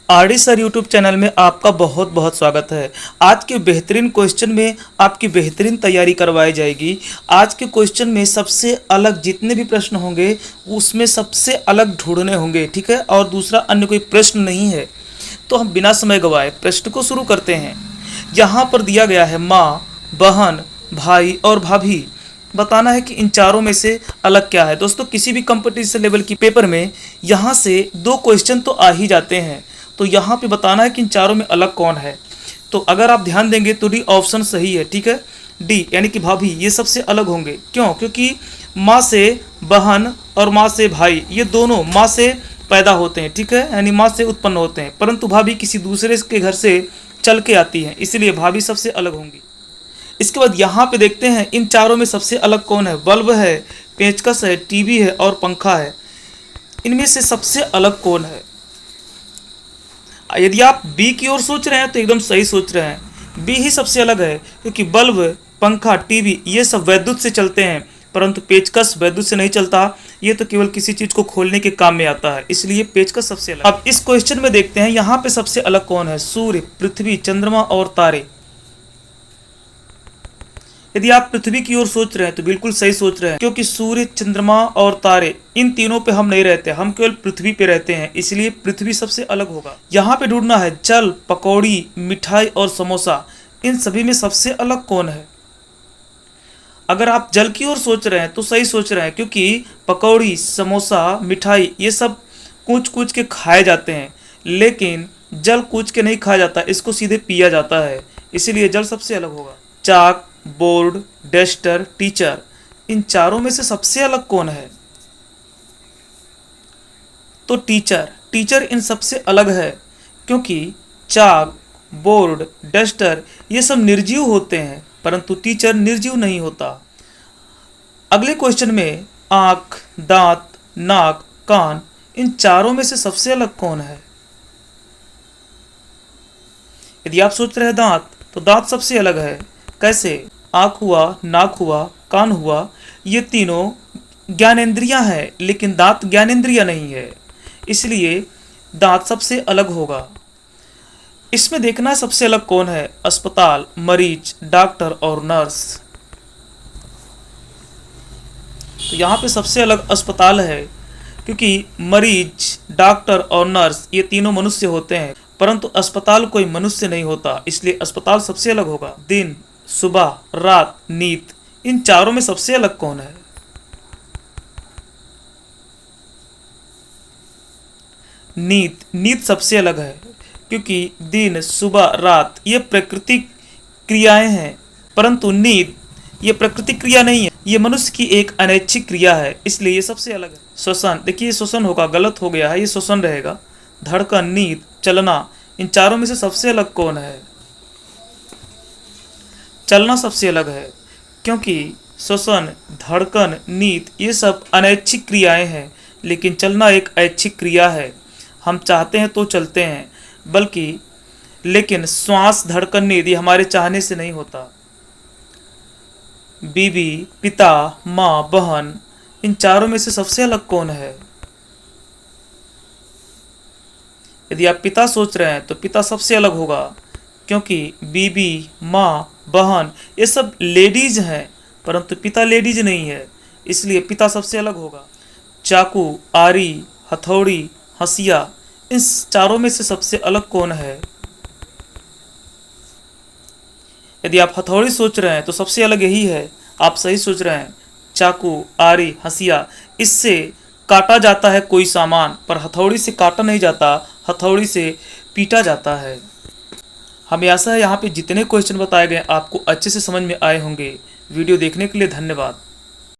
RD sir YouTube channel में आपका बहुत बहुत स्वागत है। आज के बेहतरीन क्वेश्चन में आपकी बेहतरीन तैयारी करवाई जाएगी। आज के क्वेश्चन में सबसे अलग जितने भी प्रश्न होंगे उसमें सबसे अलग ढूंढने होंगे, ठीक है। और दूसरा अन्य कोई प्रश्न नहीं है। तो हम बिना समय गवाए प्रश्न को शुरू करते हैं। यहाँ पर दिया गया है माँ, बहन, भाई और भाभी। बताना है कि इन चारों में से अलग क्या है। दोस्तों, किसी भी कंपटीशन लेवल की पेपर में यहाँ से दो क्वेश्चन तो आ ही जाते हैं। तो यहाँ पे बताना है कि इन चारों में अलग कौन है। तो अगर आप ध्यान देंगे तो डी ऑप्शन सही है, ठीक है। डी यानी कि भाभी, ये सबसे अलग होंगे। क्यों? क्योंकि माँ से बहन और माँ से भाई ये दोनों माँ से पैदा होते हैं, ठीक है, यानी माँ से उत्पन्न होते हैं, परंतु भाभी किसी दूसरे के घर से चल के आती हैं, इसलिए भाभी सबसे अलग होंगी। इसके बाद यहाँ पे देखते हैं इन चारों में सबसे अलग कौन है। बल्ब है, पेचकस है, टीवी है और पंखा है। इनमें से सबसे अलग कौन है? यदि आप बी की ओर सोच रहे हैं तो एकदम सही सोच रहे हैं। बी ही सबसे अलग है, क्योंकि बल्ब, पंखा, टीवी ये सब विद्युत से चलते हैं, परंतु पेचकस विद्युत से नहीं चलता। ये तो केवल किसी चीज को खोलने के काम में आता है, इसलिए पेचकस सबसे अलग। अब इस क्वेश्चन में देखते हैं यहाँ पे सबसे अलग कौन है। सूर्य, पृथ्वी, चंद्रमा और तारे। यदि आप पृथ्वी की ओर सोच रहे हैं तो बिल्कुल सही सोच रहे हैं, क्योंकि सूर्य, चंद्रमा और तारे इन तीनों पे हम नहीं रहते, हम केवल पृथ्वी पे रहते हैं, इसलिए पृथ्वी सबसे अलग होगा। यहाँ पे ढूंढना है जल, पकौड़ी, मिठाई और समोसा। इन सभी में सबसे अलग कौन है? अगर आप जल की ओर सोच रहे हैं तो सही सोच रहे हैं, क्योंकि पकौड़ी, समोसा, मिठाई ये सब कूच कूच के खाए जाते हैं, लेकिन जल कूच के नहीं खाया जाता, इसको सीधे पिया जाता है, इसीलिए जल सबसे अलग होगा। चाक, बोर्ड, डस्टर, टीचर, इन चारों में से सबसे अलग कौन है? तो टीचर इन सबसे अलग है, क्योंकि चाक, बोर्ड, डस्टर ये सब निर्जीव होते हैं, परंतु टीचर निर्जीव नहीं होता। अगले क्वेश्चन में आंख, दांत, नाक, कान, इन चारों में से सबसे अलग कौन है? यदि आप सोच रहे हैं दांत, तो दांत सबसे अलग है। कैसे? आँख हुआ, नाक हुआ, कान हुआ, ये तीनों ज्ञानेंद्रियां हैं, लेकिन दांत ज्ञानेंद्रिया नहीं है, इसलिए दांत सबसे अलग होगा। इसमें देखना सबसे अलग कौन है। अस्पताल, मरीज, डॉक्टर और नर्स। तो यहाँ पे सबसे अलग अस्पताल है, क्योंकि मरीज, डॉक्टर और नर्स ये तीनों मनुष्य होते हैं, परंतु अस्पताल कोई मनुष्य नहीं होता, इसलिए अस्पताल सबसे अलग होगा। दिन, सुबह, रात, नींद, इन चारों में सबसे अलग कौन है? नींद सबसे अलग है, क्योंकि दिन, सुबह, रात ये प्राकृतिक क्रियाएं हैं, परंतु नींद ये प्राकृतिक क्रिया नहीं है, ये मनुष्य की एक अनैच्छिक क्रिया है, इसलिए ये सबसे अलग है। श्वसन, देखिए श्वसन होगा, गलत हो गया है, ये श्वसन रहेगा। धड़कन, नींद, चलना, इन चारों में से सबसे अलग कौन है? चलना सबसे अलग है, क्योंकि श्वसन, धड़कन, नींद ये सब अनैच्छिक क्रियाएं हैं, लेकिन चलना एक ऐच्छिक क्रिया है। हम चाहते हैं तो चलते हैं, लेकिन श्वास, धड़कन, नींद ये हमारे चाहने से नहीं होता। बीवी, पिता, माँ, बहन, इन चारों में से सबसे अलग कौन है? यदि आप पिता सोच रहे हैं तो पिता सबसे अलग होगा, क्योंकि बीबी, माँ, बहन ये सब लेडीज हैं, परंतु पिता लेडीज नहीं है, इसलिए पिता सबसे अलग होगा। चाकू, आरी, हथौड़ी, हंसिया, इन चारों में से सबसे अलग कौन है? यदि आप हथौड़ी सोच रहे हैं तो सबसे अलग यही है, आप सही सोच रहे हैं। चाकू, आरी, हंसिया, इससे काटा जाता है कोई सामान, पर हथौड़ी से काटा नहीं जाता, हथौड़ी से पीटा जाता है। हमें आशा है यहाँ पे जितने क्वेश्चन बताए गए आपको अच्छे से समझ में आए होंगे। वीडियो देखने के लिए धन्यवाद।